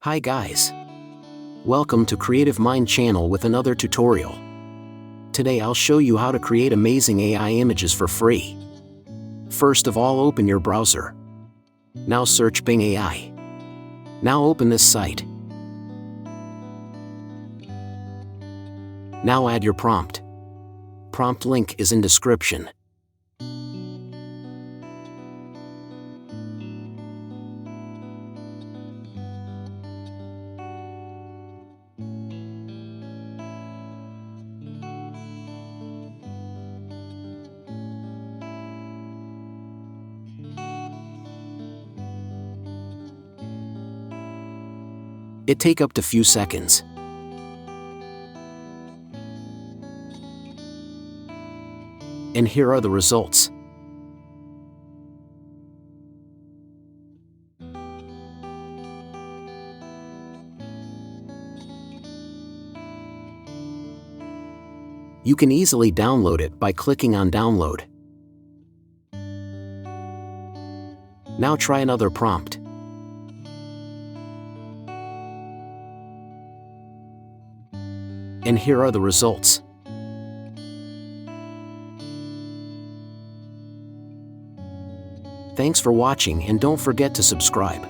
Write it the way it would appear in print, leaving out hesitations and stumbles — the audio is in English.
Hi guys. Welcome to Creative Mind channel with another tutorial. Today I'll show you how to create amazing AI images for free. First of all, open your browser. Now search Bing AI. Now open this site. Now add your prompt. Prompt link is in description. It take up to few seconds. And here are the results. You can easily download it by clicking on download. Now try another prompt. And here are the results. Thanks for watching and don't forget to subscribe.